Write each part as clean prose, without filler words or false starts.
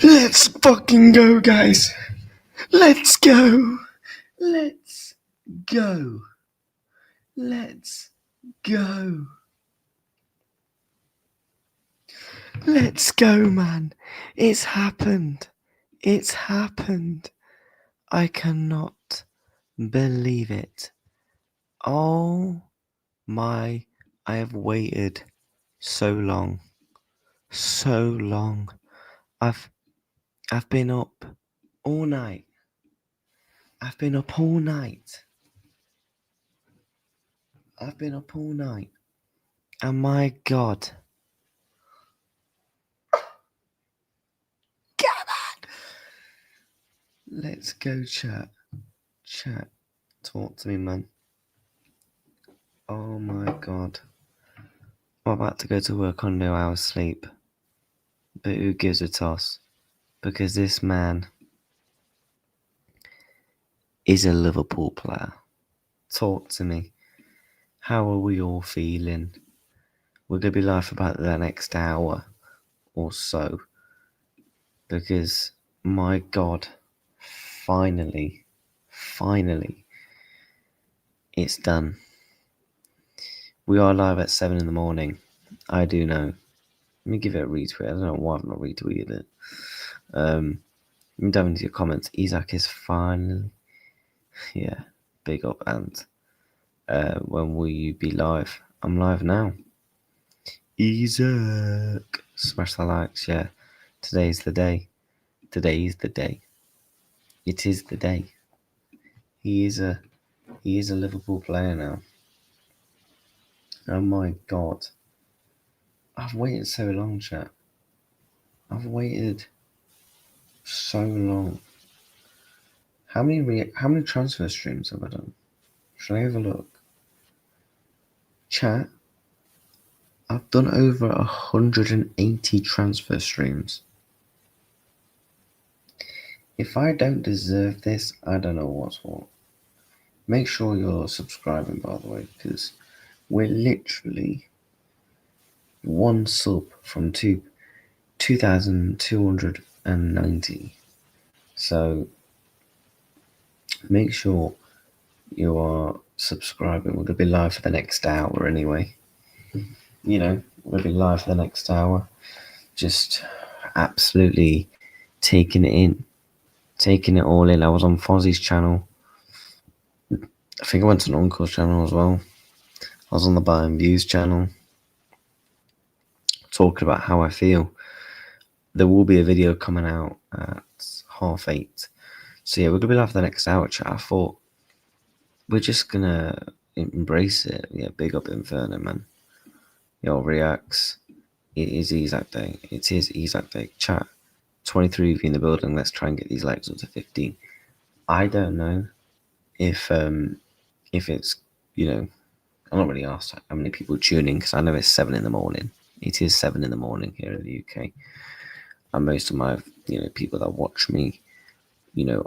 Let's fucking go, guys. Let's go. Let's go. Let's go. Let's go, man. It's happened. It's happened. I cannot believe it. Oh my, I have waited so long. So long. I've been up all night. I've been up all night. And my God. Come on. Let's go, chat. Chat. Talk to me, man. Oh my God. I'm about to go to work on no hours sleep. But who gives a toss? Because this man is a Liverpool player. Talk to me. How are we all feeling? We're going to be live for about the next hour or so. Because, my God, finally, it's done. We are live at 7 in the morning. I do know. Let me give it a retweet. I don't know why I've not retweeted it. Let me dive into your comments. Isak is finally... Yeah, big up. And when will you be live? I'm live now. Isak. Smash the likes, yeah. Today's the day. It is the day. He is a Liverpool player now. Oh my God. I've waited so long, chat. I've waited so long. How many transfer streams have I done? Should I have a look? Chat. I've done over 180 transfer streams. If I don't deserve this, I don't know what's what. Make sure you're subscribing, by the way, because we're literally one sub from 2,290. So make sure you are subscribing. We're going to be live for the next hour anyway. We'll be live for the next hour. Just absolutely taking it all in. I was on Fozzie's channel. I think I went to an Uncle's channel as well. I was on the Buy and Views channel, talking about how I feel. There will be a video coming out at 8:30. So yeah, we're going to be live for the next hour, chat. I thought we're just going to embrace it. Yeah, big up Inferno, man. Yo, reacts. It is Isak Day. It is Isak Day. Chat. 23 of you in the building. Let's try and get these likes up to 15. I don't know if it's, I'm not really asked how many people tune in, because I know it's 7 in the morning. It is 7 in the morning here in the UK. And most of my, people that watch me,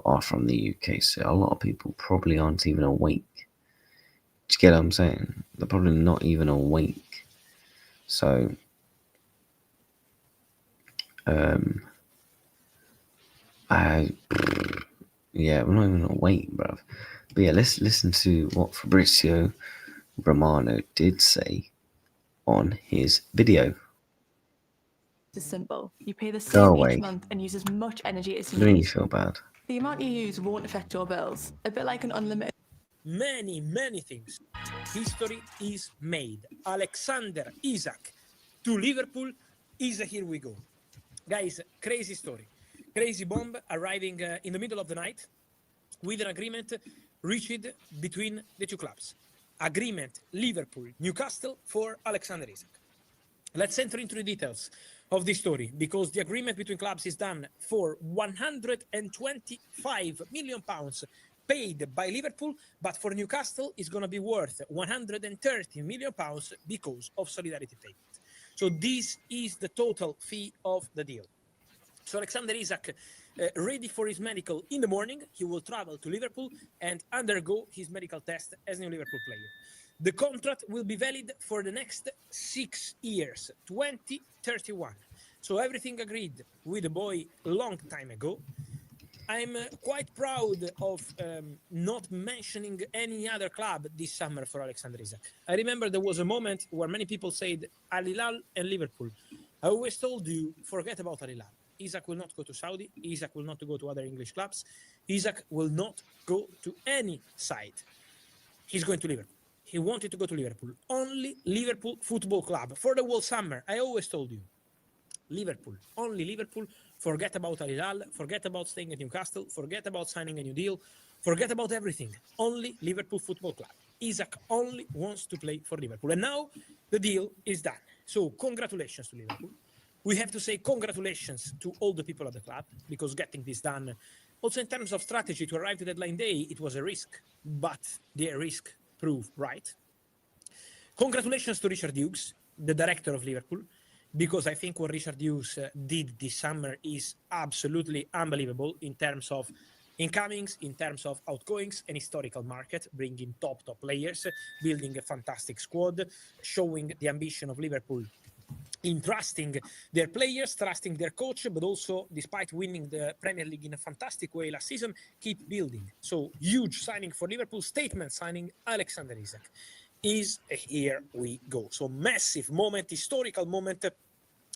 are from the UK. So a lot of people probably aren't even awake. Do you get what I'm saying? They're probably not even awake. So, we're not even awake, bruv. But yeah, let's listen to what Fabrizio Romano did say on his video. It's simple. You pay the Go same away. each month and use as much energy as you Doing you need. feel bad? The amount you use won't affect your bills. A bit like an unlimited. Many things. History is made. Alexander Isak to Liverpool. Isak, here we go. Guys, crazy story. Crazy bomb arriving in the middle of the night with an agreement reached between the two clubs. Agreement Liverpool, Newcastle for Alexander Isak. Let's enter into the details of this story, because the agreement between clubs is done for £125 million paid by Liverpool, but for Newcastle it's going to be worth £130 million because of solidarity payment. So this is the total fee of the deal. So Alexander Isak, ready for his medical in the morning, he will travel to Liverpool and undergo his medical test as a new Liverpool player. The contract will be valid for the next 6 years, 2031. So everything agreed with the boy a long time ago. I'm quite proud of not mentioning any other club this summer for Alexander Isak. I remember there was a moment where many people said Al Hilal and Liverpool. I always told you, forget about Al Hilal. Isak will not go to Saudi. Isak will not go to other English clubs. Isak will not go to any side. He's going to Liverpool. He wanted to go to Liverpool. Only Liverpool Football Club for the whole summer. I always told you. Liverpool, only Liverpool. Forget about Al Hilal, forget about staying at Newcastle, forget about signing a new deal, forget about everything. Only Liverpool Football Club. Isak only wants to play for Liverpool. And now the deal is done. So congratulations to Liverpool. We have to say congratulations to all the people at the club, because getting this done, also in terms of strategy to arrive to deadline day, it was a risk, but the risk proved right. Congratulations to Richard Hughes, the director of Liverpool, because I think what Richard Hughes did this summer is absolutely unbelievable in terms of incomings, in terms of outgoings, an historical market, bringing top players, building a fantastic squad, showing the ambition of Liverpool in trusting their players, trusting their coach, but also, despite winning the Premier League in a fantastic way last season, keep building. So huge signing for Liverpool, statement signing Alexander Isak. Is here we go. So massive moment, historical moment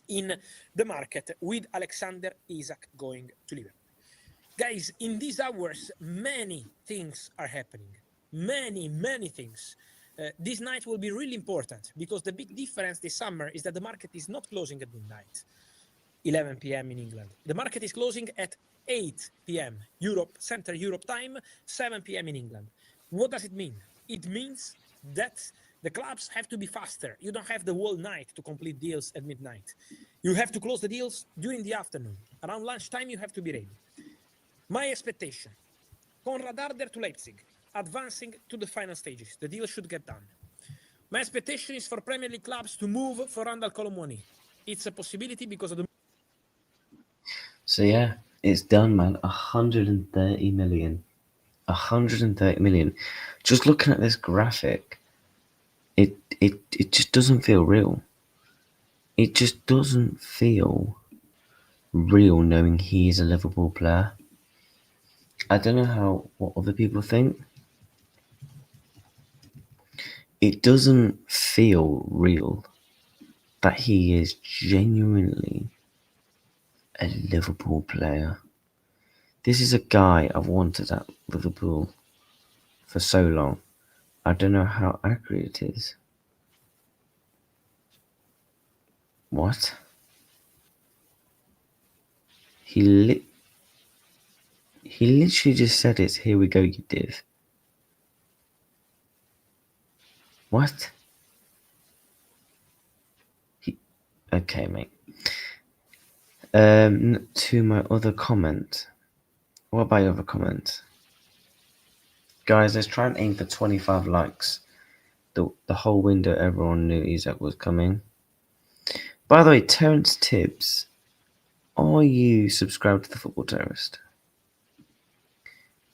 in the market with Alexander Isak going to Liverpool. Guys, in these hours, many things are happening. Many things. This night will be really important, because the big difference this summer is that the market is not closing at midnight, 11 p.m. in England. The market is closing at 8 p.m. Central Europe time, 7 p.m. in England. What does it mean? It means that the clubs have to be faster. You don't have the whole night to complete deals at midnight. You have to close the deals during the afternoon. Around lunchtime, you have to be ready. My expectation, Konrad Arder to Leipzig, advancing to the final stages. The deal should get done. My expectation is for Premier League clubs to move for Randal Colomwani. It's a possibility because of the... So yeah, it's done, man. 130 million. 130 million. Just looking at this graphic, it just doesn't feel real. It just doesn't feel real knowing he is a Liverpool player. I don't know what other people think. It doesn't feel real that he is genuinely a Liverpool player. This is a guy I've wanted at Liverpool for so long. I don't know how accurate it is. What? He literally just said it. Here we go, you div. What? Okay, mate. To my other comment. What about your other comment? Guys, let's try and aim for 25 likes. The whole window, everyone knew Isak was coming. By the way, Terence Tibbs, are you subscribed to the Football Terrorist?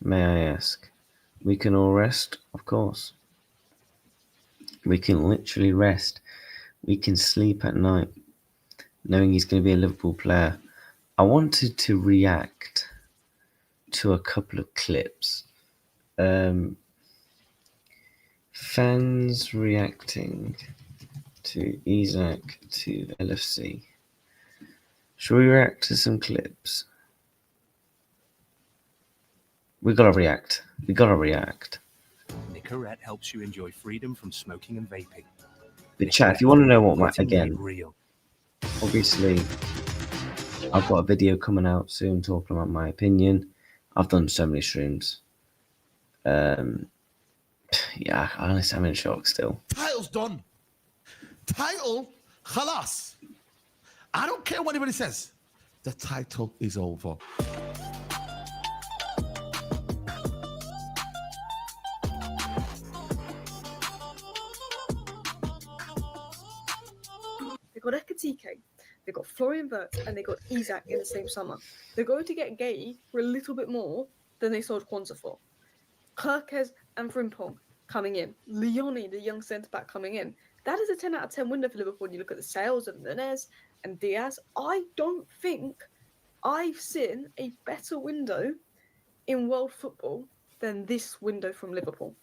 May I ask? We can all rest, of course. We can literally rest. We can sleep at night, knowing he's going to be a Liverpool player. I wanted to react to a couple of clips. Fans reacting to Isak to LFC. Shall we react to some clips? We gotta react. Nicorette helps you enjoy freedom from smoking and vaping. But chat, if you want to know what my, Quitting again, made real. obviously, I've got a video coming out soon talking about my opinion. I've done so many streams. Yeah, honestly, I'm in shock still. Title's done. Title, khalas. I don't care what anybody says. The title is over. They got Ekatike, they got Florian Wirtz, and they got Isak in the same summer. They're going to get Gay for a little bit more than they sold Kwanzaa for. Kirkes and Frimpong coming in. Leone, the young centre-back, coming in. That is a 10 out of 10 window for Liverpool when you look at the sales of Nunez and Diaz. I don't think I've seen a better window in world football than this window from Liverpool.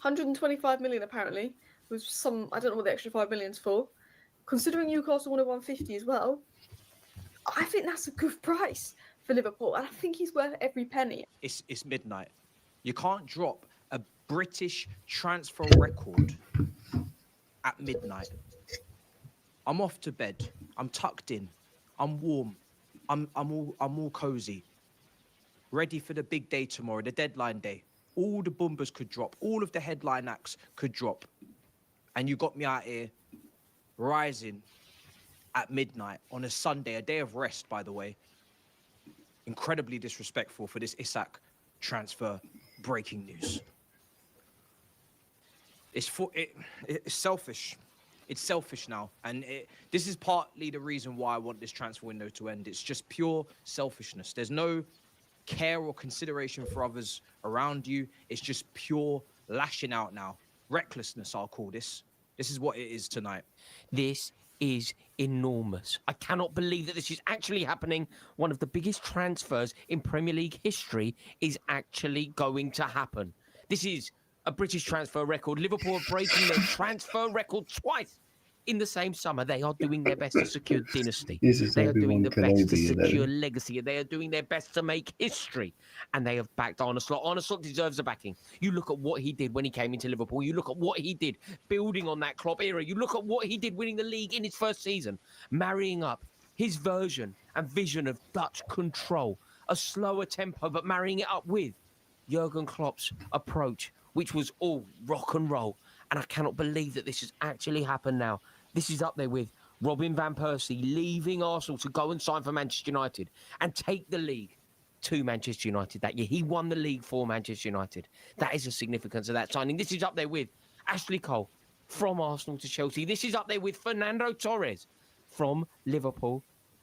125 million apparently, with some, I don't know what the extra 5 million's for. Considering Newcastle wanted 150 as well, I think that's a good price for Liverpool, and I think he's worth every penny. It's midnight. You can't drop a British transfer record at midnight. I'm off to bed. I'm tucked in. I'm warm. I'm all cozy. Ready for the big day tomorrow, the deadline day. All the boomers could drop. All of the headline acts could drop. And you got me out here rising at midnight on a Sunday, a day of rest, by the way. Incredibly disrespectful for this Isak transfer breaking news. It's selfish. It's selfish now. And this is partly the reason why I want this transfer window to end. It's just pure selfishness. There's no care or consideration for others around you. It's just pure lashing out now. Recklessness, I'll call this. This is what it is tonight. This is enormous. I cannot believe that this is actually happening. One of the biggest transfers in Premier League history is actually going to happen. This is a British transfer record. Liverpool are breaking their transfer record twice in the same summer. They are doing their best to secure dynasty. They are doing their best to secure legacy. They are doing their best to make history. And they have backed Arne Slot. Arne Slot deserves a backing. You look at what he did when he came into Liverpool. You look at what he did building on that Klopp era. You look at what he did winning the league in his first season, marrying up his version and vision of Dutch control, a slower tempo, but marrying it up with Jurgen Klopp's approach, which was all rock and roll. And I cannot believe that this has actually happened now. This is up there with Robin van Persie leaving Arsenal to go and sign for Manchester United and take the league to Manchester United that year. He won the league for Manchester United. That is the significance of that signing. This is up there with Ashley Cole from Arsenal to Chelsea. This is up there with Fernando Torres from Liverpool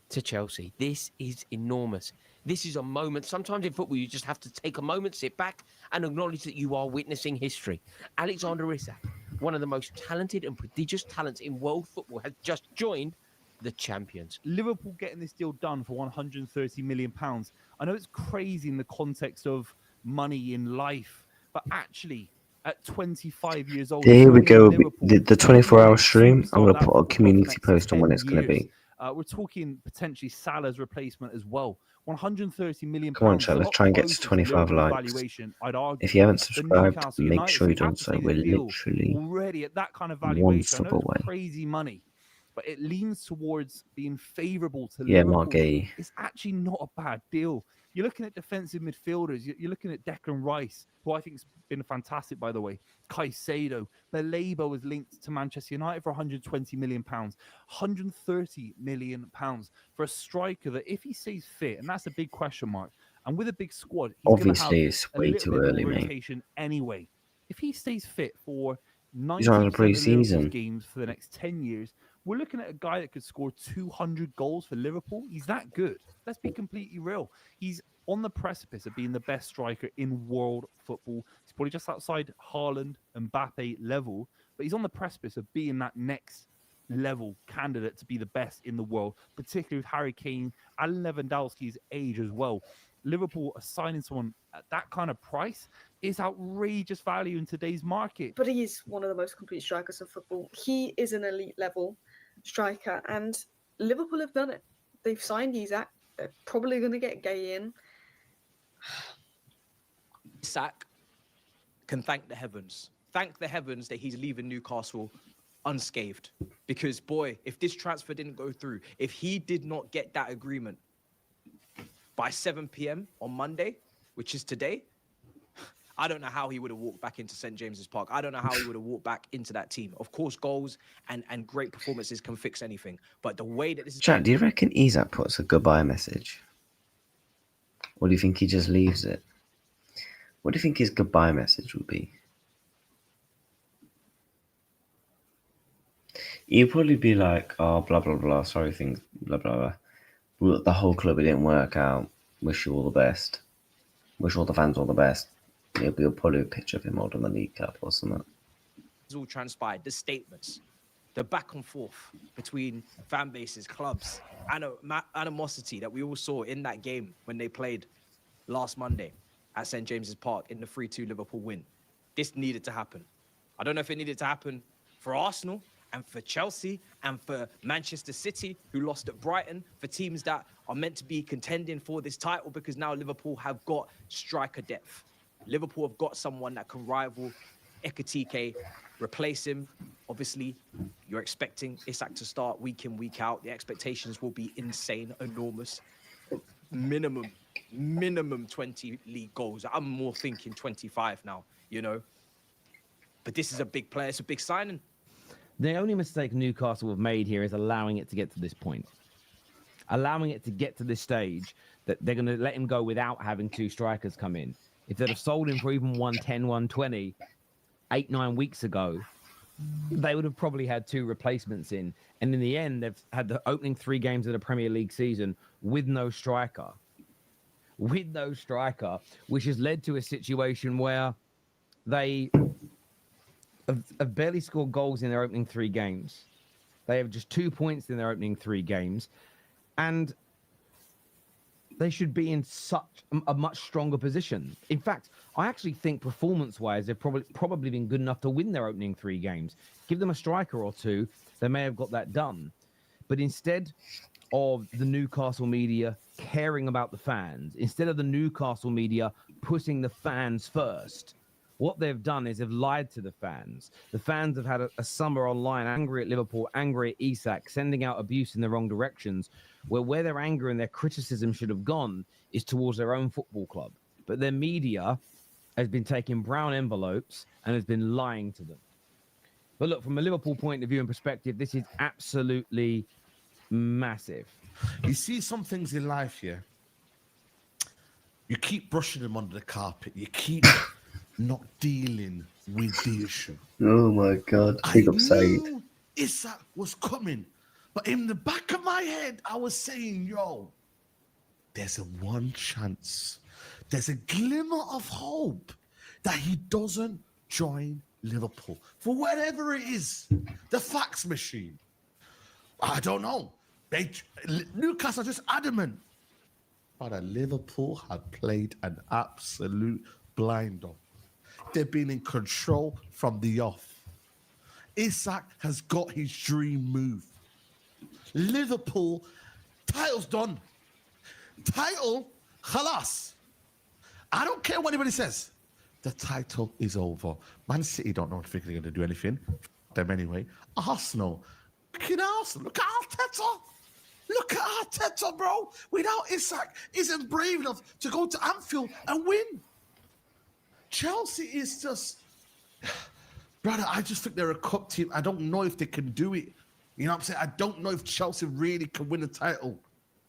to Chelsea. This is enormous. This is a moment. Sometimes in football, you just have to take a moment, sit back, and acknowledge that you are witnessing history. Alexander Isak, one of the most talented and prodigious talents in world football, has just joined the champions. Liverpool getting this deal done for £130 million. I know it's crazy in the context of money in life, but actually, at 25 years old, Here we go. Liverpool, The 24-hour stream. I'm going to put a community post on when it's going to be. We're talking potentially Salah's replacement as well. £130 million. Come on, chat. Let's try and get to 25 likes. If you haven't subscribed, make sure you don't. So we're literally already at that kind of one valuation. step away. Crazy money, but it leans towards being favourable to Yeah, Liverpool. Margay. It's actually not a bad deal. You're looking at defensive midfielders. You're looking at Declan Rice, who I think has been fantastic, by the way. Caicedo. Baleba was linked to Manchester United for £120 million. £130 million for a striker that, if he stays fit, and that's a big question mark, and with a big squad, he's Obviously, it's way too early, mate. Rotation anyway. If he stays fit for He's on 90% the of pre-season. Liverpool's games for the next 10 years, we're looking at a guy that could score 200 goals for Liverpool. He's that good. Let's be completely real. He's on the precipice of being the best striker in world football. He's probably just outside Haaland and Mbappe level, but he's on the precipice of being that next level candidate to be the best in the world, particularly with Harry Kane and Lewandowski's age as well. Liverpool are signing someone at that kind of price is outrageous value in today's market. But he is one of the most complete strikers of football. He is an elite level striker, and Liverpool have done it. They've signed Isak. They're probably going to get Gay in. Isak can thank the heavens. Thank the heavens that he's leaving Newcastle unscathed. Because, boy, if this transfer didn't go through, if he did not get that agreement by 7 p.m. on Monday, which is today, I don't know how he would have walked back into St. James's Park. I don't know how he would have walked back into that team. Of course, goals and great performances can fix anything. But the way that this is... Chat, do you reckon Isak puts a goodbye message? Or do you think he just leaves it? What do you think his goodbye message would be? He'd probably be like, oh, blah, blah, blah, sorry things, blah, blah, blah. Well, the whole club, it didn't work out. Wish you all the best. Wish all the fans all the best. It'll be probably a picture of him holding the League Cup or something. It's all transpired. The statements, the back and forth between fan bases, clubs, animosity that we all saw in that game when they played last Monday at St. James's Park in the 3-2 Liverpool win. This needed to happen. I don't know if it needed to happen for Arsenal and for Chelsea and for Manchester City, who lost at Brighton, for teams that are meant to be contending for this title, because now Liverpool have got striker depth. Liverpool have got someone that can rival Ekitike, replace him. Obviously, you're expecting Isak to start week in, week out. The expectations will be insane, enormous. Minimum 20 league goals. I'm more thinking 25 now, you know. But this is a big player. It's a big signing. The only mistake Newcastle have made here is allowing it to get to this point. Allowing it to get to this stage that they're going to let him go without having two strikers come in. If they'd have sold him for even 110, 120, 8-9 weeks ago, they would have probably had two replacements in. And in the end, they've had the opening 3 games of the Premier League season with no striker. With no striker, which has led to a situation where they have barely scored goals in their opening 3 games. They have just 2 points in their opening 3 games. And they should be in such a much stronger position. In fact, I actually think performance-wise, they've probably been good enough to win their opening 3 games. Give them a striker or two, they may have got that done. But instead of the Newcastle media caring about the fans, instead of the Newcastle media putting the fans first, what they've done is they've lied to the fans. The fans have had a summer online, angry at Liverpool, angry at Isak, sending out abuse in the wrong directions, where their anger and their criticism should have gone is towards their own football club. But their media has been taking brown envelopes and has been lying to them. But look, from a Liverpool point of view and perspective, this is absolutely massive. You see some things in life, yeah? You keep brushing them under the carpet. You keep not dealing with the issue. Oh my God, big up Said. Isak was coming, but in the back of my head, I was saying, yo, there's a one chance. There's a glimmer of hope that he doesn't join Liverpool. For whatever it is, the fax machine. I don't know. Newcastle are just adamant. But Liverpool had played an absolute blinder. They've been in control from the off. Isak has got his dream move. Liverpool, title's done. Title, khalas. I don't care what anybody says. The title is over. Man City don't know if they're going to do anything. Them anyway. Arsenal. Look at Arsenal. Look at Arteta. Look at Arteta, bro. Without Isak, isn't brave enough to go to Anfield and win. Chelsea is just... Brother, I just think they're a cup team. I don't know if they can do it. You know what I'm saying? I don't know if Chelsea really can win a title.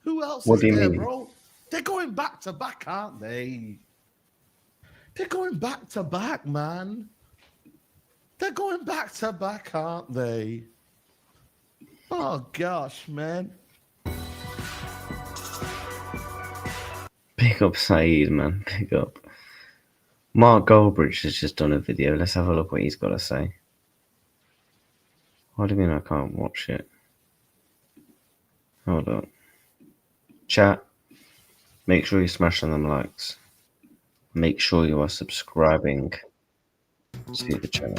Who else is there, bro? They're going back to back, aren't they? They're going back to back, man. They're going back to back, aren't they? Oh, gosh, man. Pick up Saeed, man. Pick up. Mark Goldbridge has just done a video. Let's have a look what he's got to say. What do you mean I can't watch it? Hold on. Chat. Make sure you smash on them likes. Make sure you are subscribing to the channel.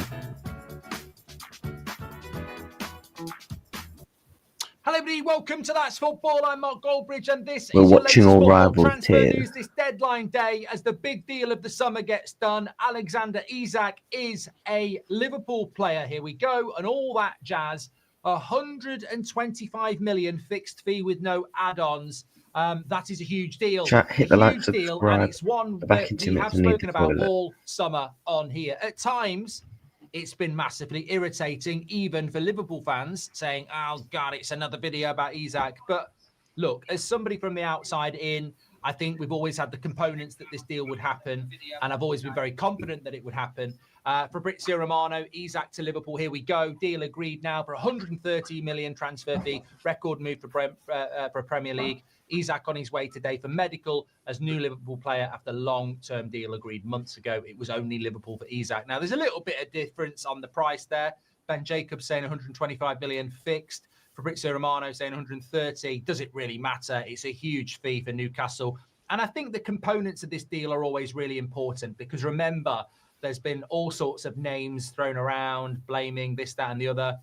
Hello, everybody. Welcome to That's Football. I'm Mark Goldbridge, and this We're is your watching latest all football rivals transfer here. news this deadline day as the big deal of the summer gets done. Alexander Isak is a Liverpool player. Here we go, and all that jazz. 125 million fixed fee with no add-ons. That is a huge deal. Chat, hit the like, huge deal, subscribe. and it's one Back that in 2 we minutes, have I need spoken the about toilet. all summer on here. At times, it's been massively irritating, even for Liverpool fans, saying, oh, God, it's another video about Isak. But look, as somebody from the outside in, I think we've always had the components that this deal would happen, and I've always been very confident that it would happen. Fabrizio Romano, Isak to Liverpool, here we go. Deal agreed now for 130 million transfer fee. Record move for Premier League. Isak on his way today for medical as new Liverpool player after long-term deal agreed months ago. It was only Liverpool for Isak. Now, there's a little bit of difference on the price there, Ben Jacobs saying 125 million fixed. Fabrizio Romano saying 130. Does it really matter? It's a huge fee for Newcastle. And I think the components of this deal are always really important because remember, there's been all sorts of names thrown around, blaming this, that, and the other.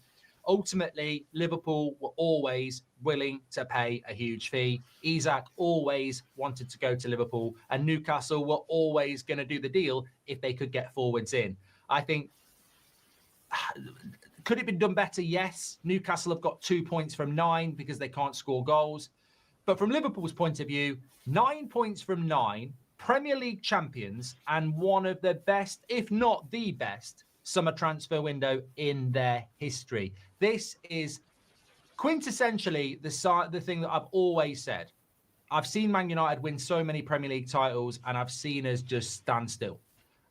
Ultimately, Liverpool were always willing to pay a huge fee. Isak always wanted to go to Liverpool, and Newcastle were always going to do the deal if they could get forwards in. I think, could it be done better? Yes. Newcastle have got 2 points from 9 because they can't score goals. But from Liverpool's point of view, 9 points from 9, Premier League champions, and one of the best, if not the best, summer transfer window in their history. This is quintessentially the thing that I've always said. I've seen Man United win so many Premier League titles, and I've seen us just stand still.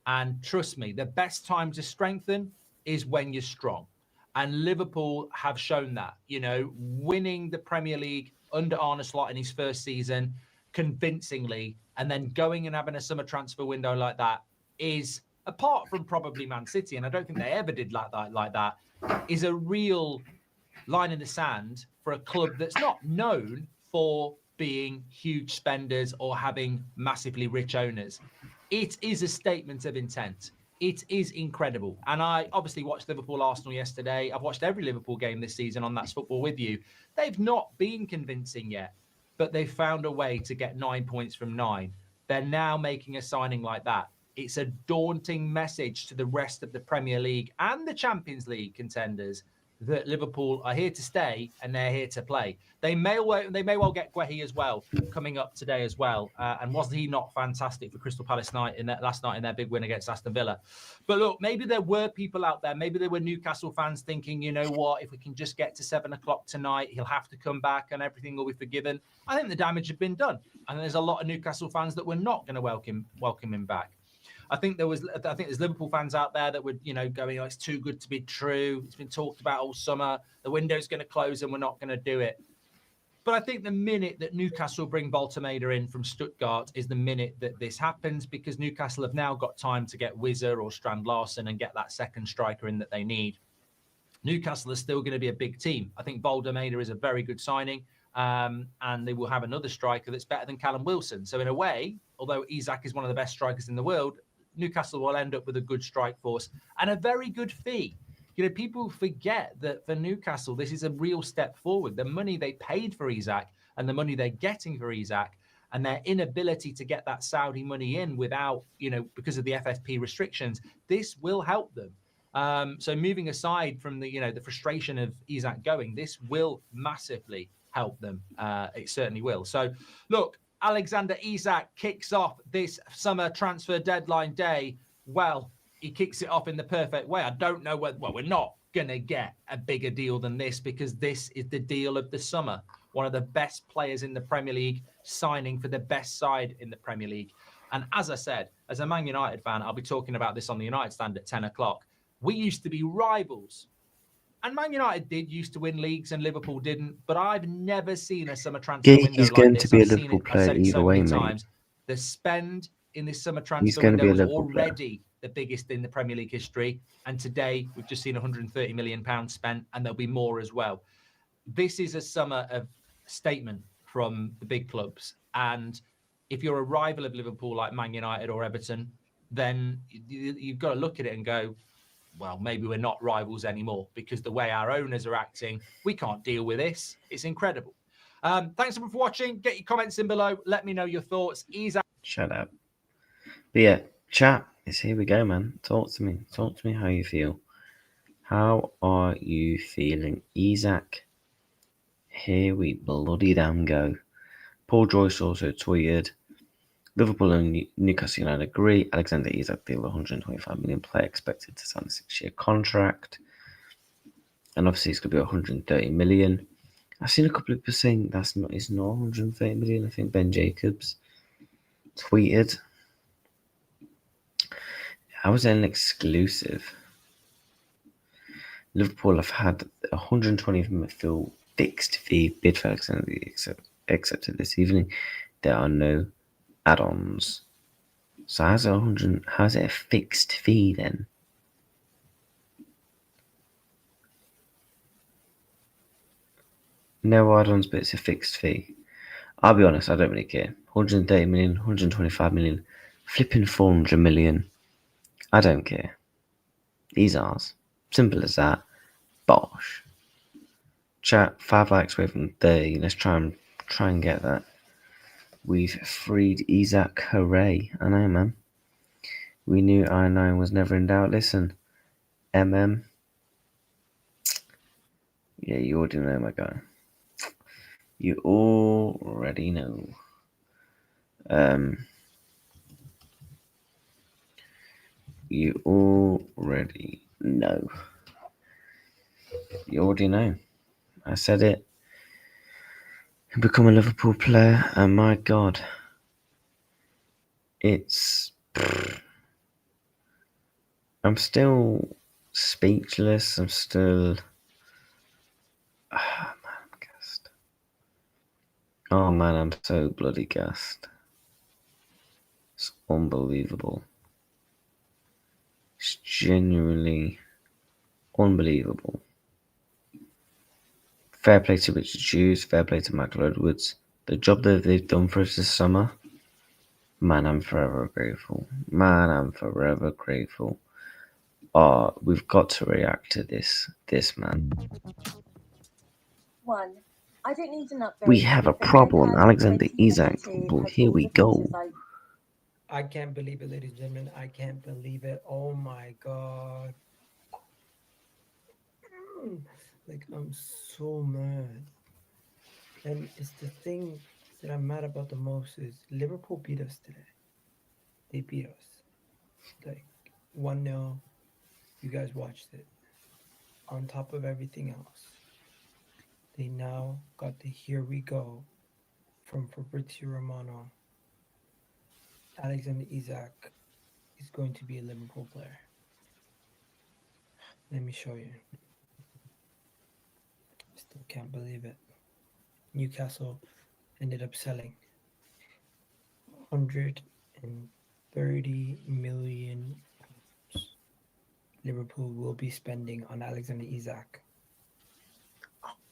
And trust me, the best time to strengthen is when you're strong. And Liverpool have shown that, winning the Premier League under Arne Slot in his first season convincingly, and then going and having a summer transfer window like that is, apart from probably Man City, and I don't think they ever did like that, is a real line in the sand for a club that's not known for being huge spenders or having massively rich owners. It is a statement of intent. It is incredible. And I obviously watched Liverpool Arsenal yesterday. I've watched every Liverpool game this season on That's Football with you. They've not been convincing yet, but they've found a way to get 9 points from 9. They're now making a signing like that. It's a daunting message to the rest of the Premier League and the Champions League contenders that Liverpool are here to stay and they're here to play. They may well get Guehi as well coming up today as well. And wasn't he not fantastic for Crystal Palace last night in their big win against Aston Villa? But look, maybe there were people out there, maybe there were Newcastle fans thinking, you know what, if we can just get to 7 o'clock tonight, he'll have to come back and everything will be forgiven. I think the damage had been done. And there's a lot of Newcastle fans that were not going to welcome him back. I think there's Liverpool fans out there that would, going, it's too good to be true. It's been talked about all summer. The window's going to close and we're not going to do it. But I think the minute that Newcastle bring Baltameda in from Stuttgart is the minute that this happens, because Newcastle have now got time to get Wizzer or Strand Larsen and get that second striker in that they need. Newcastle is still going to be a big team. I think Baltameda is a very good signing. And they will have another striker that's better than Callum Wilson. So in a way, although Isak is one of the best strikers in the world, Newcastle will end up with a good strike force and a very good fee. People forget that for Newcastle, this is a real step forward. The money they paid for Isak and the money they're getting for Isak and their inability to get that Saudi money in without, because of the FFP restrictions, this will help them. So moving aside from the frustration of Isak going, this will massively help them. It certainly will. So look, Alexander Isak kicks off this summer transfer deadline day. Well, he kicks it off in the perfect way. I don't know whether, we're not going to get a bigger deal than this because this is the deal of the summer. One of the best players in the Premier League signing for the best side in the Premier League. And as I said, as a Man United fan, I'll be talking about this on the United stand at 10 o'clock. We used to be rivals. And Man United used to win leagues and Liverpool didn't. But I've never seen a summer transfer window He's like going this. to be I've a Liverpool player either way, mate. The spend in this summer He's transfer going to window be a was Liverpool player. already the biggest in the Premier League history. And today we've just seen £130 million spent, and there'll be more as well. This is a summer of statement from the big clubs. And if you're a rival of Liverpool like Man United or Everton, then you've got to look at it and go, well, maybe we're not rivals anymore, because the way our owners are acting, we can't deal with this. It's incredible. Thanks everyone for watching. Get your comments in below. Let me know your thoughts. Shut up. But yeah, chat. Here we go, man. Talk to me. Talk to me how you feel. How are you feeling? Isak, here we bloody damn go. Paul Joyce also tweeted, Liverpool and Newcastle United agree. Alexander Isak deal 125 million, player expected to sign a 6-year contract. And obviously it's going to be 130 million. I've seen a couple of people saying it's not 130 million. I think Ben Jacobs tweeted. How was it an exclusive? Liverpool have had 120 million fixed fee bid for Alexander accepted this evening. There are no add-ons. So how's it a fixed fee then? No add-ons, but it's a fixed fee. I'll be honest, I don't really care. 130 million, 125 million, flipping 400 million. I don't care. These ours. Simple as that. Bosh. Chat, 5 likes away from 30. Let's try and get that. We've freed Isak. Hooray. I know, man. We knew I9 was never in doubt. Listen, MM. Yeah, you already know, my guy. You already know. You already know. You already know. I said it. Become a Liverpool player, and my God, it's. I'm still speechless. I'm still. Ah, man, I'm gassed. Oh man, I'm so bloody gassed. It's unbelievable. It's genuinely unbelievable. Fair play to Richard Hughes, fair play to Michael Edwards. The job that they've done for us this summer, man, I'm forever grateful. Man, I'm forever grateful. Oh, we've got to react to this man. One, I don't need an upgrade. We have a problem, Alexander Isak. Well, here we go. I can't believe it, ladies and gentlemen. I can't believe it. Oh my God. Like, I'm so mad. And it's the thing that I'm mad about the most is Liverpool beat us today. They beat us. Like 1-0. You guys watched it. On top of everything else, they now got the here we go from Fabrizio Romano. Alexander Isak is going to be a Liverpool player. Let me show you. Still can't believe it. Newcastle ended up selling 130 million pounds. Liverpool will be spending on Alexander Isak.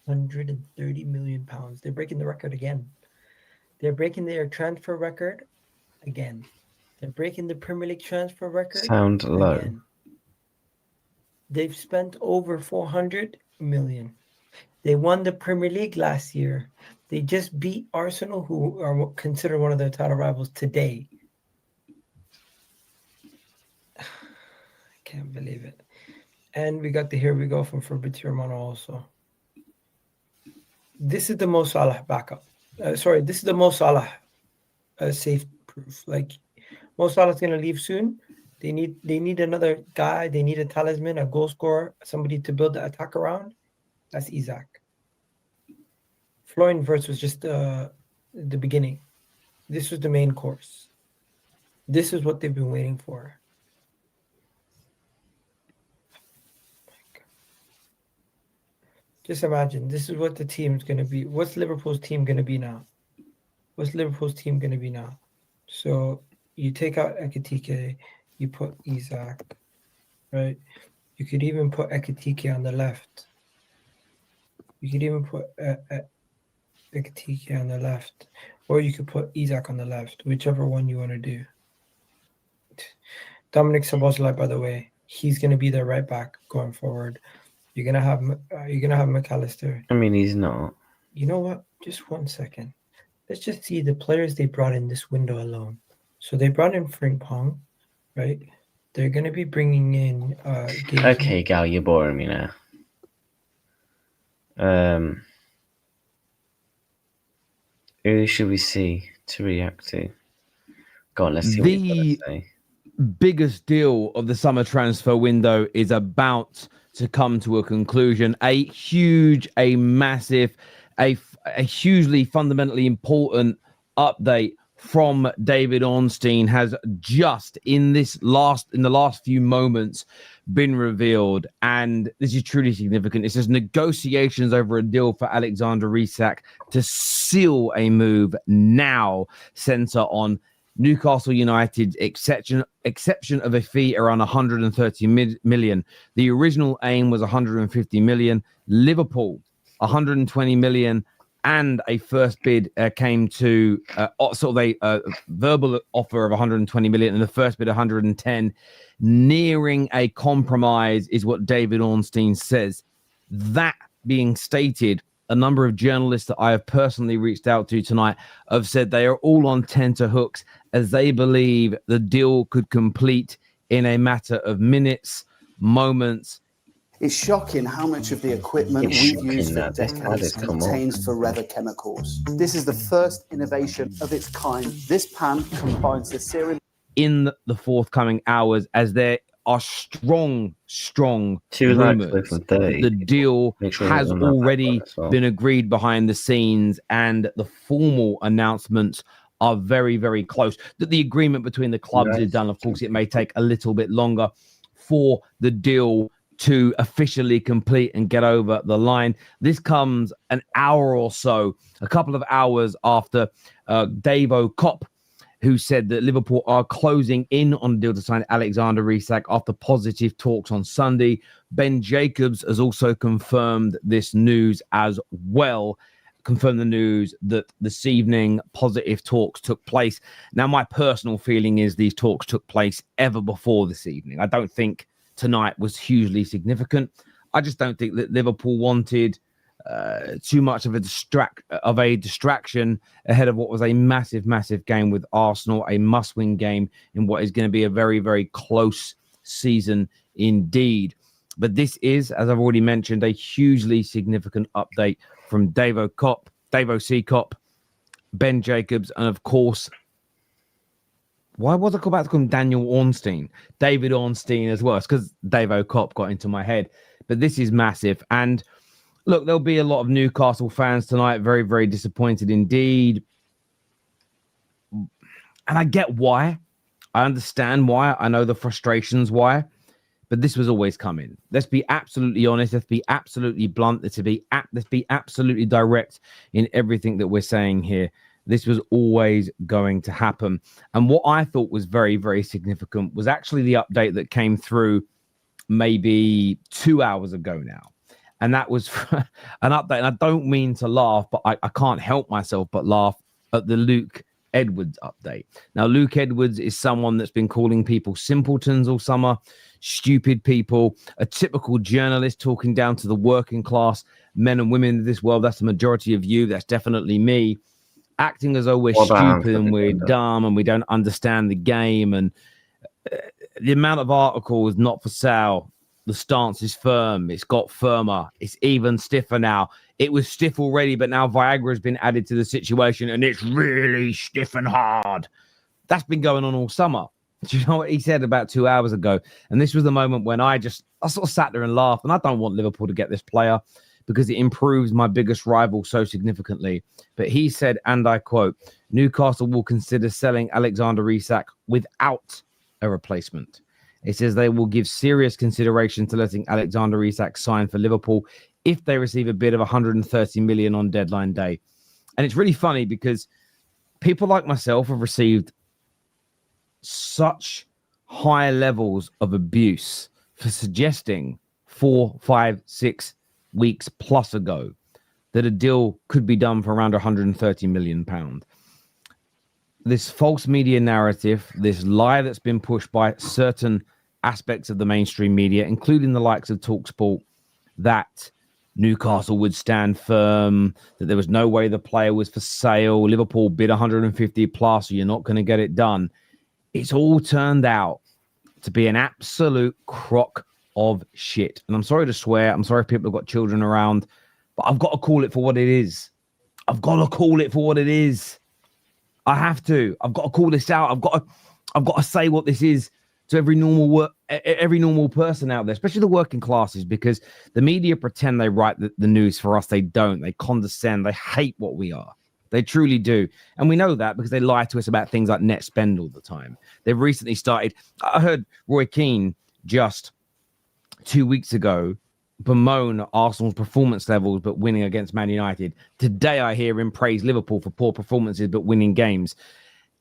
130 million pounds. They're breaking the record again. They're breaking their transfer record again. They're breaking the Premier League transfer record. Sound low. Again. They've spent over 400 million. They won the Premier League last year. They just beat Arsenal, who are considered one of their title rivals, today. I can't believe it. And we got the here we go from Fabrizio Romano also. This is the Mo Salah backup. This is the Mo Salah safe proof. Like, Mo Salah's going to leave soon. They need another guy. They need a talisman, a goal scorer, somebody to build the attack around. That's Isak. Florian Wirtz was just the beginning. This was the main course. This is what they've been waiting for. Just imagine, this is what the team's going to be. What's Liverpool's team going to be now? So you take out Ekitike, you put Isak, right? You could even put Ekitike on the left. You could even put Ekitike on the left. Or you could put Isak on the left, whichever one you want to do. Dominic Szoboszlai, by the way, he's going to be the right back going forward. You're gonna have McAllister. I mean, he's not. You know what? Just 1 second. Let's just see the players they brought in this window alone. So they brought in Frimpong, right? They're gonna be bringing in. Okay, Gal, you're boring me now. Who should we see to react to? Go on, let's see what you say. Biggest deal of the summer transfer window is about to come to a conclusion. A massive, a hugely fundamentally important update from David Ornstein has just in the last few moments been revealed, and this is truly significant. It says negotiations over a deal for Alexander Isak to seal a move now center on Newcastle United exception of a fee around 130 million. The original aim was 150 million. Liverpool 120 million, and a first bid came to sort of a verbal offer of 120 million and the first bid 110, nearing a compromise is what David Ornstein says. That being stated, a number of journalists that I have personally reached out to tonight have said they are all on tenterhooks as they believe the deal could complete in a matter of minutes, moments. It's shocking how much of the equipment It's we've shocking used for that this decades had it come contains forever chemicals. This is the first innovation of its kind. This pan combines the serum in the forthcoming hours, as there are strong Two lads rumors away from 30. the deal Make sure has you're on that already as well. been agreed behind the scenes, and the formal announcements are very, very close. That the agreement between the clubs is done. Of course, it may take a little bit longer for the deal to officially complete and get over the line. This comes an hour or so, a couple of hours after Dave O'Cop, who said that Liverpool are closing in on a deal to sign Alexander Isak after positive talks on Sunday. Ben Jacobs has also confirmed this news as well, confirmed the news that this evening positive talks took place. Now, my personal feeling is these talks took place ever before this evening. I don't think tonight was hugely significant. I just don't think that Liverpool wanted too much of a distraction ahead of what was a massive game with Arsenal, a must-win game in what is going to be a very, very close season indeed. But this is, as I've already mentioned, a hugely significant update from Dave O'Cop, Ben Jacobs, and of course, why was I about to call him Daniel Ornstein? David Ornstein as well. It's because Dave O'Cop got into my head. But this is massive. And look, there'll be a lot of Newcastle fans tonight, very, very disappointed indeed. And I get why. I understand why. I know the frustrations why. But this was always coming. Let's be absolutely honest. Let's be absolutely blunt. Let's be absolutely direct in everything that we're saying here. This was always going to happen. And what I thought was very, very significant was actually the update that came through maybe 2 hours ago now. And that was an update. And I don't mean to laugh, but I can't help myself but laugh at the Luke Edwards update. Now, Luke Edwards is someone that's been calling people simpletons all summer, stupid people, a typical journalist talking down to the working class men and women of this world. That's the majority of you. That's definitely me. Acting as though we're stupid and we're dumb and we don't understand the game. And the amount of articles not for sale. The stance is firm. It's got firmer. It's even stiffer now. It was stiff already, but now Viagra has been added to the situation and it's really stiff and hard. That's been going on all summer. Do you know what he said about 2 hours ago? And this was the moment when I sort of sat there and laughed. And I don't want Liverpool to get this player because it improves my biggest rival so significantly. But he said, and I quote, Newcastle will consider selling Alexander Isak without a replacement. It says they will give serious consideration to letting Alexander Isak sign for Liverpool if they receive a bid of 130 million on deadline day. And it's really funny because people like myself have received such high levels of abuse for suggesting 4, 5, 6 weeks plus ago that a deal could be done for around 130 million pounds. This false media narrative, this lie that's been pushed by certain aspects of the mainstream media, including the likes of TalkSport, that Newcastle would stand firm, that there was no way the player was for sale, Liverpool bid 150 plus, so you're not going to get it done. It's all turned out to be an absolute crock of shit. And I'm sorry to swear. I'm sorry if people have got children around, but I've got to call it for what it is. I've got to call it for what it is. I have to. I've got to call this out. I've got to say what this is to every normal person out there, especially the working classes, because the media pretend they write the news for us. They don't. They condescend. They hate what we are. They truly do. And we know that because they lie to us about things like net spend all the time. They've recently started. I heard Roy Keane just 2 weeks ago bemoan Arsenal's performance levels but winning against Man United. Today I hear him praise Liverpool for poor performances but winning games.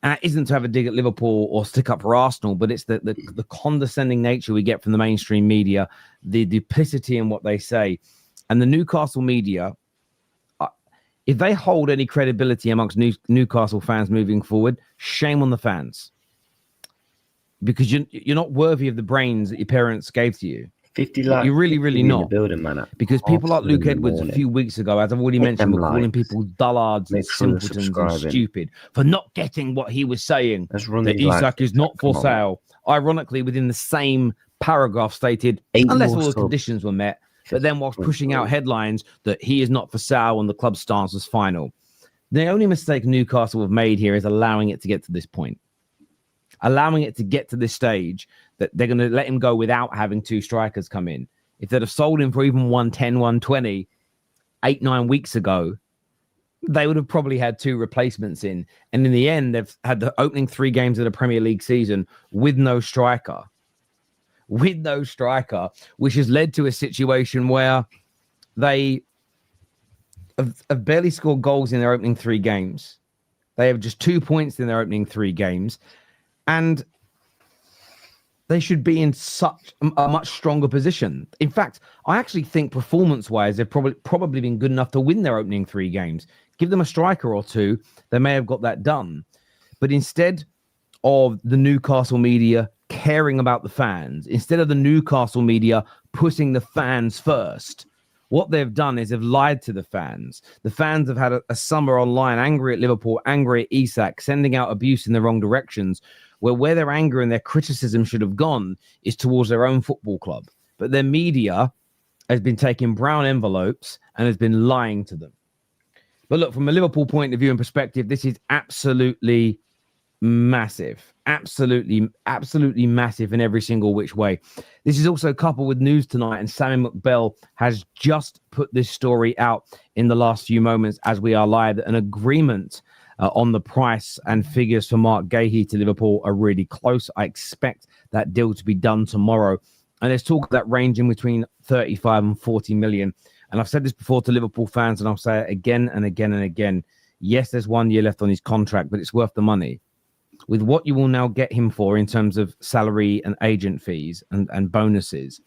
And it isn't to have a dig at Liverpool or stick up for Arsenal, but it's the condescending nature we get from the mainstream media, the duplicity in what they say. And the Newcastle media If they hold any credibility amongst Newcastle fans moving forward, shame on the fans. Because you're not worthy of the brains that your parents gave to you. 50 lakhs. You're really in the not. building, man. Because people like Luke Edwards a few weeks ago, as I've already Hit mentioned, them were calling likes. people dullards and Make sure you're simpletons and subscribing. stupid for not getting what he was saying, Let's run that these likes. Isak is not for Come on. sale. Ironically, within the same paragraph stated, 8 unless more all the subs. conditions were met, but then whilst pushing out headlines that he is not for sale and the club's stance was final. The only mistake Newcastle have made here is allowing it to get to this point. Allowing it to get to this stage that they're going to let him go without having 2 strikers come in. If they'd have sold him for even 110, 120, 8-9 weeks ago, they would have probably had 2 replacements in. And in the end, they've had the opening 3 games of the Premier League season with no striker. With no striker, which has led to a situation where they have barely scored goals in their opening 3 games. They have just 2 points in their opening 3 games. And they should be in such a much stronger position. In fact, I actually think performance-wise, they've probably been good enough to win their opening 3 games. Give them a striker or 2, they may have got that done. But instead of the Newcastle media caring about the fans, instead of the Newcastle media putting the fans first, what they've done is they've lied to the fans. The fans have had a summer online, angry at Liverpool, angry at Isak, sending out abuse in the wrong directions, where their anger and their criticism should have gone is towards their own football club. But their media has been taking brown envelopes and has been lying to them. But look, from a Liverpool point of view and perspective, this is absolutely massive. Absolutely massive in every single which way. This is also coupled with news tonight, and Sammy McBell has just put this story out in the last few moments as we are live. An agreement on the price and figures for Mark Gahey to Liverpool are really close. I expect that deal to be done tomorrow. And there's talk of that ranging between 35 and 40 million. And I've said this before to Liverpool fans, and I'll say it again and again and again. Yes, there's 1 year left on his contract, but it's worth the money. With what you will now get him for in terms of salary and agent fees and bonuses,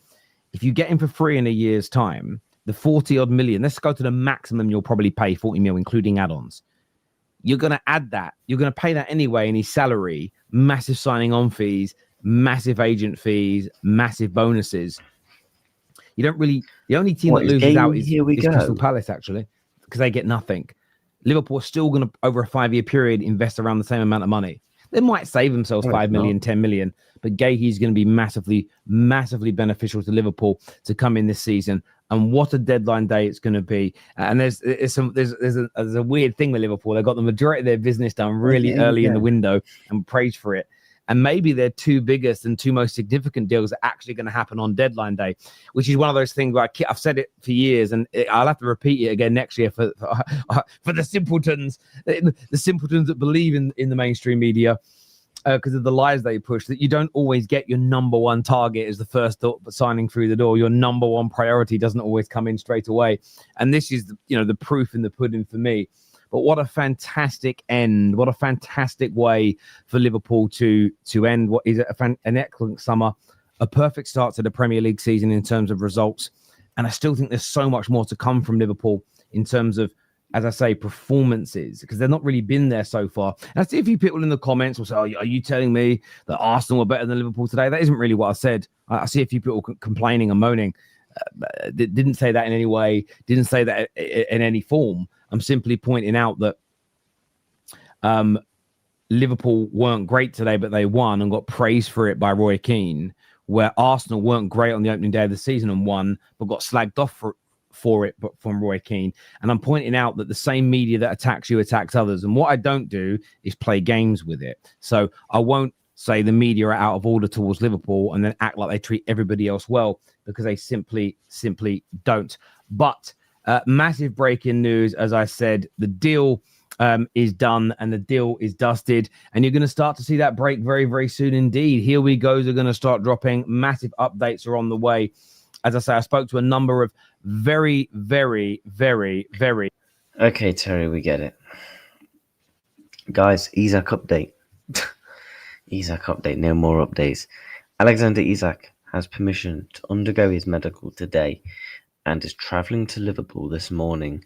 if you get him for free in a year's time, the 40 odd million, let's go to the maximum you'll probably pay, 40 mil, including add-ons. You're going to add that. You're going to pay that anyway in his salary, massive signing on fees, massive agent fees, massive bonuses. You don't really, the only team that loses out is Crystal Palace, actually, because they get nothing. Liverpool are still going to, over a 5-year period, invest around the same amount of money. They might save themselves 5 million, 10 million, but Gahey's going to be massively beneficial to Liverpool to come in this season. And what a deadline day it's going to be. And there's a weird thing with Liverpool. They've got the majority of their business done really early in the window, and praise for it. And maybe their 2 biggest and 2 most significant deals are actually going to happen on deadline day, which is one of those things where I've said it for years, and I'll have to repeat it again next year for the simpletons that believe in the mainstream media, because of the lies they push, that you don't always get your number 1 target as the first signing through the door. Your number 1 priority doesn't always come in straight away. And this is, the proof in the pudding for me. But what a fantastic end. What a fantastic way for Liverpool to end what is an excellent summer, a perfect start to the Premier League season in terms of results. And I still think there's so much more to come from Liverpool in terms of, as I say, performances, because they've not really been there so far. And I see a few people in the comments will say, are you telling me that Arsenal are better than Liverpool today? That isn't really what I said. I see a few people complaining and moaning. Didn't say that in any way, didn't say that in any form. I'm simply pointing out that Liverpool weren't great today, but they won and got praised for it by Roy Keane, where Arsenal weren't great on the opening day of the season and won, but got slagged off for it from Roy Keane. And I'm pointing out that the same media that attacks you attacks others. And what I don't do is play games with it. So I won't say the media are out of order towards Liverpool and then act like they treat everybody else well, because they simply don't. But massive breaking news, as I said, the deal is done and the deal is dusted, and you're going to start to see that break very, very soon indeed. Here we go. They're going to start dropping. Massive updates are on the way. As I say, I spoke to a number of very, very, very, very... Okay, Terry, we get it. Guys, Isak update. Isak update, no more updates. Alexander Isak has permission to undergo his medical today and is travelling to Liverpool this morning.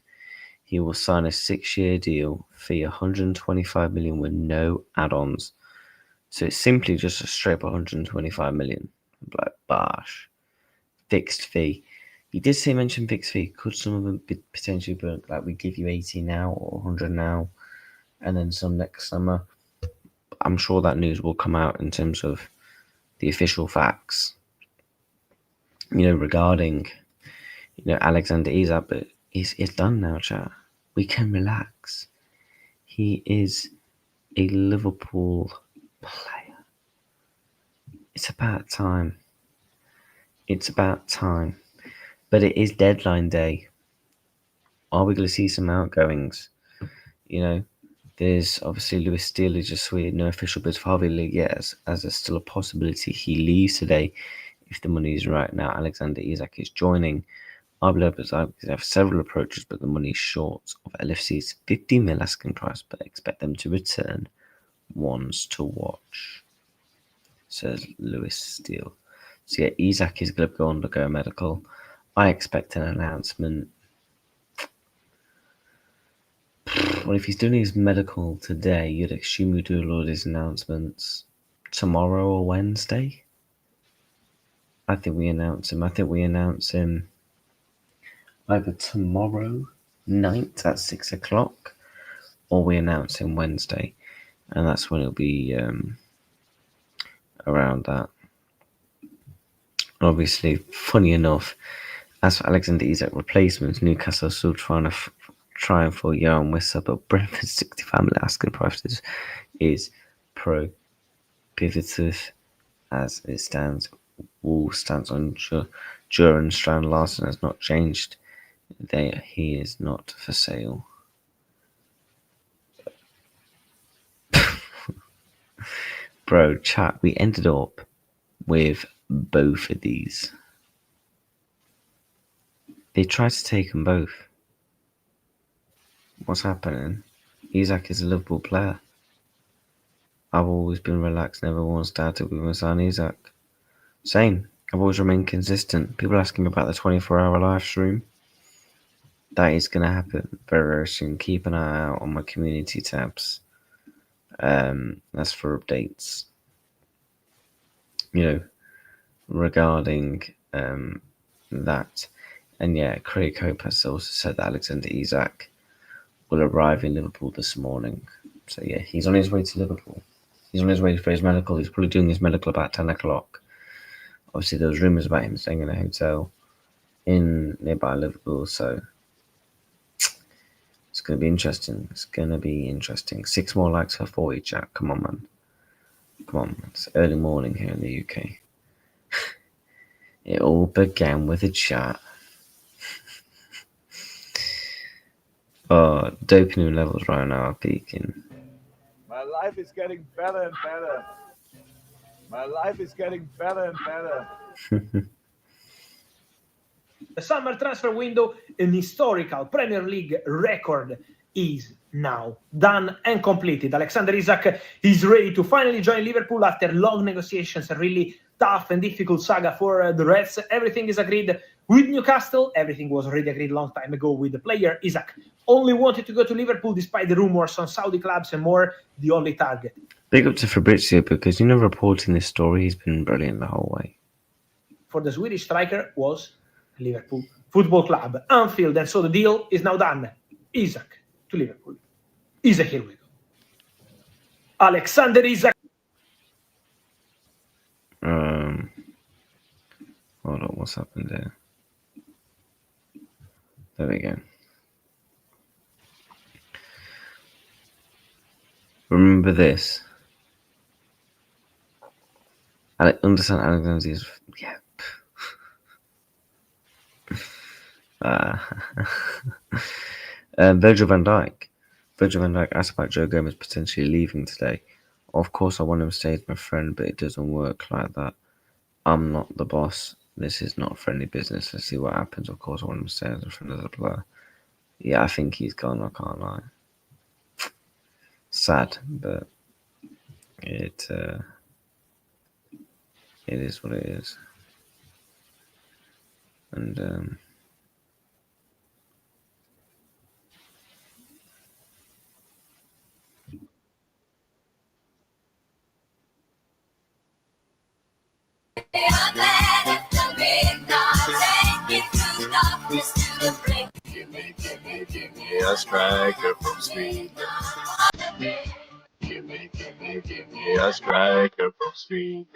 he will sign a 6-year deal, fee 125 million with no add-ons. So it's simply just a straight up 125 million. Like, bosh. Fixed fee. He did say mention fixed fee. Could some of them be potentially be like we give you 80 now or 100 now and then some next summer? I'm sure that news will come out in terms of the official facts, regarding, Alexander Isak, but it's done now, chat. We can relax. He is a Liverpool player. It's about time. It's about time. But it is deadline day. Are we going to see some outgoings? There's obviously Lewis Steele is just sweet. No official bids for Harvey League yet, as there's still a possibility he leaves today if the money is right. Now Alexander Isak is joining. I have several approaches, but the money is short of LFC's 50 mil asking price, but expect them to return. Ones to watch, says Lewis Steele. So yeah, Isak is going to go undergo a medical. I expect an announcement. Well, if he's doing his medical today, you'd assume we do a lot of his announcements tomorrow or Wednesday. I think we announce him either tomorrow night at 6 o'clock or we announce him Wednesday. And that's when it'll be around that. Obviously, funny enough, as for Alexander Isak replacements, Newcastle are still trying for Johan Wissa, but Brentford's 65 million asking prices is prohibitive as it stands. Wolves stands on Duran Strand Larsen has not changed. He is not for sale. Bro, chat, we ended up with both of these. They tried to take them both. What's happening? Isak is a Liverpool player. I've always been relaxed, never once doubted we must sign Isak. Same. I've always remained consistent. People asking me about the 24-hour live stream. That is going to happen very, very soon. Keep an eye out on my community tabs. That's for updates. Regarding that. And yeah, Craig Hope has also said that Alexander Isak will arrive in Liverpool this morning. So yeah, he's on his way to Liverpool. He's on his way for his medical. He's probably doing his medical about 10 o'clock. Obviously, there was rumours about him staying in a hotel in nearby Liverpool. So it's going to be interesting. 6 more likes for 40, chat. Come on, man. Come on. It's early morning here in the UK. It all began with a chat. Oh, dopamine levels right now are peaking. My life is getting better and better. My life is getting better and better. The summer transfer window, an historical Premier League record, is now done and completed. Alexander Isak is ready to finally join Liverpool after long negotiations, a really tough and difficult saga for the Reds. Everything is agreed with Newcastle. Everything was already agreed a long time ago with the player. Isak only wanted to go to Liverpool despite the rumors on Saudi clubs and more, the only target. Big up to Fabrizio because, reporting this story, he's been brilliant the whole way. For the Swedish striker was Liverpool Football Club, Anfield, and so the deal is now done. Isak to Liverpool. Isak, here we go. Alexander Isak. Hold on, what's happened there? There we go. Remember this. I understand Alexander is Virgil van Dijk. Virgil van Dijk asked about Joe Gomez potentially leaving today. Of course, I want him to stay as my friend, but it doesn't work like that. I'm not the boss. This is not friendly business. Let's see what happens. Of course, I want him to stay as a friend of the player. Yeah, I think he's gone. I can't lie. Sad, but it is what it is. And Give me a striker from Sweden. Give me a striker from Sweden.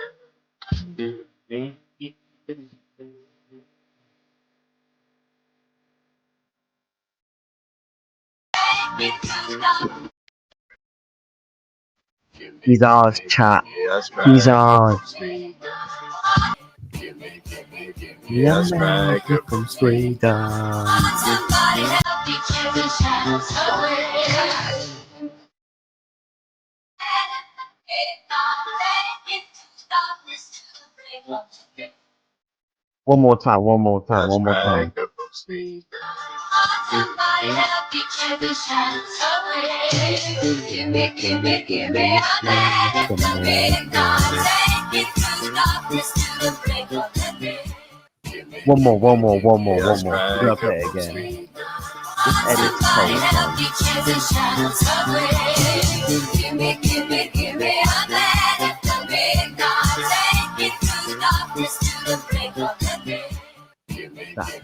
He's ours, chat. He's ours. Young man from Sweden. One more time. One more. We're gonna play it again. This edit's cold, man.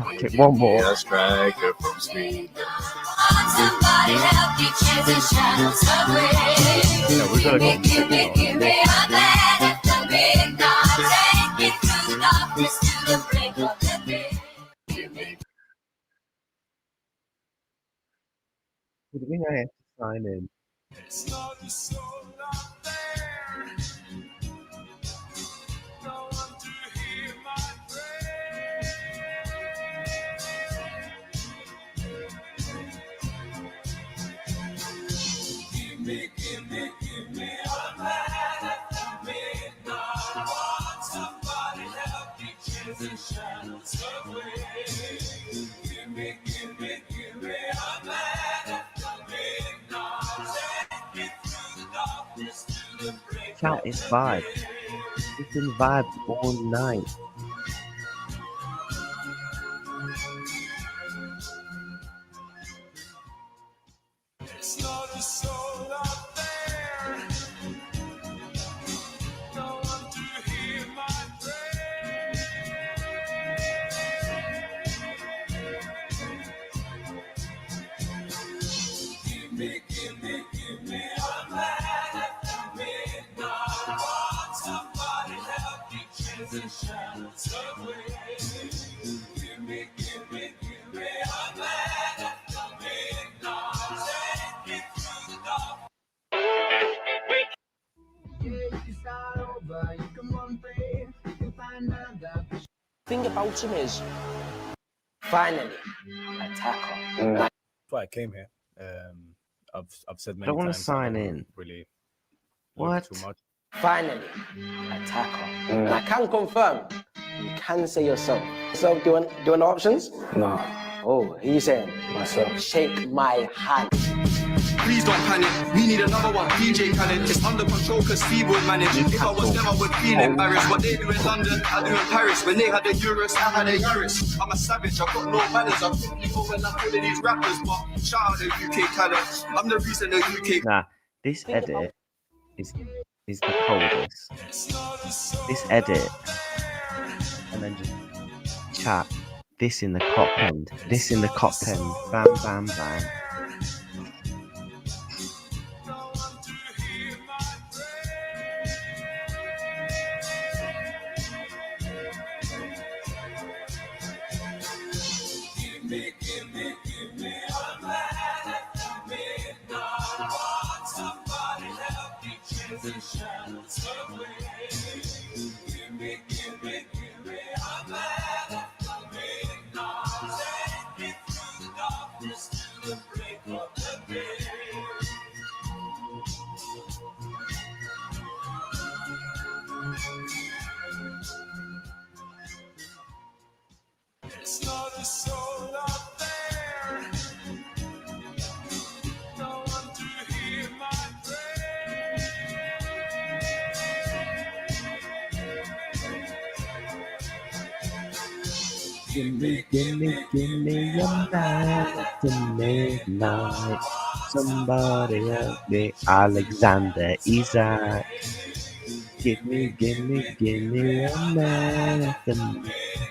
Okay, one more. A striker from Sweden. No, we're gonna go. What do you mean I have to sign in? Chat is vibe. It's been vibes all night. Thing about him is, finally, attacker. That's why I came here. I've said I many don't want times to sign I don't in. really What? too much. Finally, attacker. I can confirm. You can say yourself. So, do you want the options? No. Oh, who you saying? Myself. Shake my hand. Please don't panic, we need another one, DJ Khaled. It's under control cause Steve would manage. If I was them I would feel embarrassed. What they do in London, I do in Paris. When they had the Euros, I had a Yaris. I'm a savage, I've got no manners. I'm quickly going like all of these rappers. But shout out the UK Khaled. I'm the reason the UK... Nah, this edit is the coldest. This edit, and then just chat. This in the cop end. This in the cop end. Bam, bam, bam. Give me your night to midnight. Somebody help me, Alexander Isak. Give me a man of the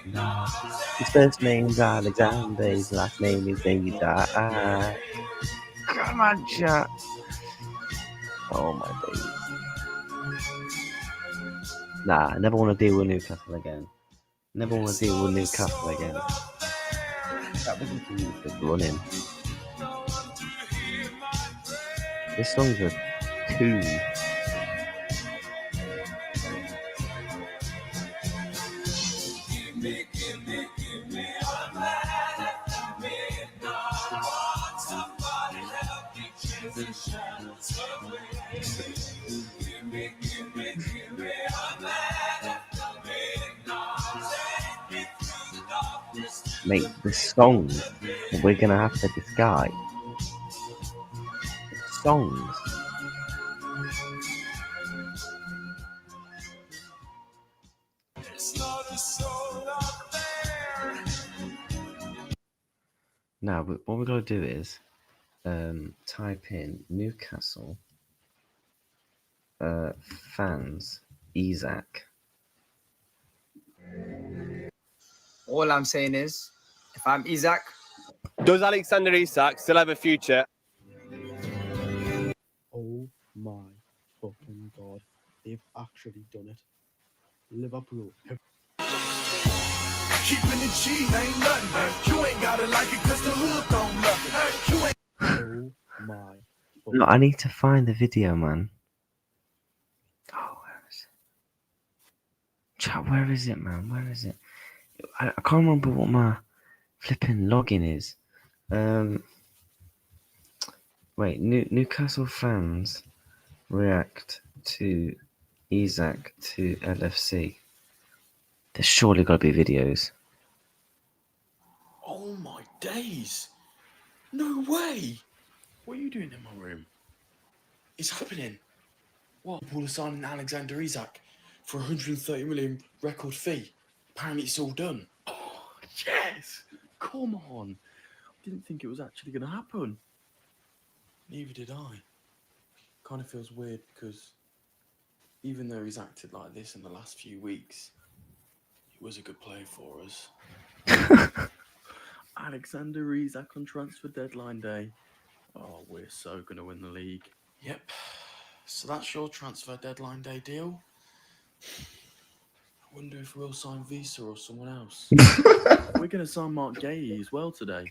night. His first name's Alexander, his last name is Isak. Come on, chat. Oh my days. Nah, I never want to deal with Newcastle again. Never want to deal with Newcastle again. That was the running. This song's a tune. Mate, the songs we're gonna have to disguise. Songs. Now, what we're gonna do is type in Newcastle fans Isak. All I'm saying is, if I'm Isak, does Alexander Isak still have a future? Oh my fucking god, they've actually done it. Liverpool have... Keeping it G ain't nothing. You ain't gotta like it cause the hood don't love it. You ain't... Oh my No, I need to find the video, man. Oh, where is it? Chat, where is it, man? Where is it? I can't remember what my flipping login is. Wait, Newcastle fans react to Isak to LFC. There's surely got to be videos. Oh my days! No way! What are you doing in my room? It's happening. What? Liverpool are signing Alexander Isak for 130 million record fee. Apparently it's all done. Oh, yes! Come on! I didn't think it was actually going to happen. Neither did I. Kind of feels weird because even though he's acted like this in the last few weeks, he was a good player for us. Alexander Isak on transfer deadline day. Oh, we're so going to win the league. Yep. So that's your transfer deadline day deal. I wonder if we'll sign Visa or someone else. We're going to sign Mark Gay as well today.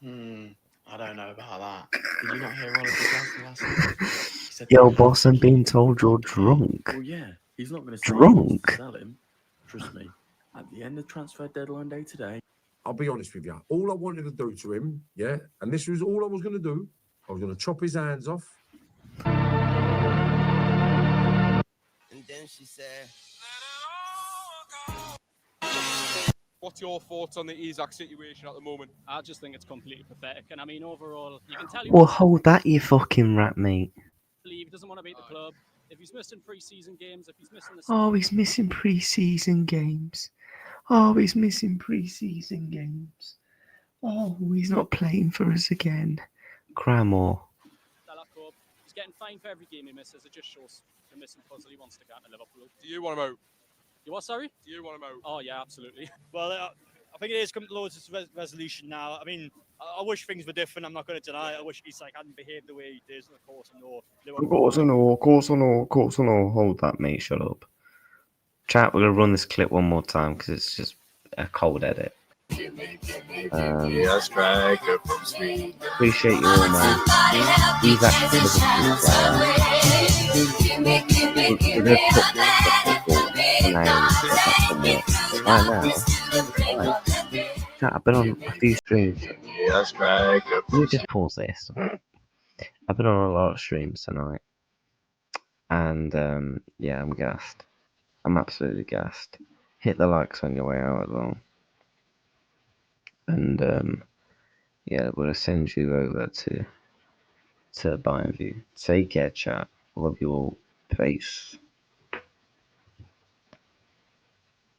I don't know about that. Did you not hear Oliver Glasgow last night? He said Yo, boss, I'm being told you're drunk. Well, yeah, he's not going to Drunk? sell him. Trust me. At the end of transfer deadline day today. I'll be honest with you. All I wanted to do to him, yeah, and this was all I was going to do. I was going to chop his hands off. And then she said, What's your thoughts on the Isak situation at the moment? I just think it's completely pathetic. And I mean, overall, you can tell Well, hold that, you fucking rat, mate. he doesn't want to beat the club. If he's missing pre-season games, if he's missing the... Oh, he's missing pre-season games. Oh, he's missing pre-season games. Oh, he's not playing for us again. Cramore. He's getting fined for every game he misses. It just shows the missing puzzle he wants to get to Liverpool. Do you want him out? You what, sorry? Do you want him out? Oh, yeah, absolutely. Well, I think it is coming towards this resolution now. I mean, I wish things were different. I'm not going to deny it. I wish Isak hadn't behaved the way he did. Of course, I know. Of course I know, of course I know, of course I know. Hold that, mate, shut up. Chat, we're going to run this clip one more time because it's just a cold edit. A striker from Sweden. Appreciate you all, man. Isak is a good Chat, I've been on a few streams. Let me just pause this. I've been on a lot of streams tonight. And yeah, I'm gassed. I'm absolutely gassed. Hit the likes on your way out as well. And yeah, we'll send you over to Bayern View. Take care, chat. Love you all. Peace.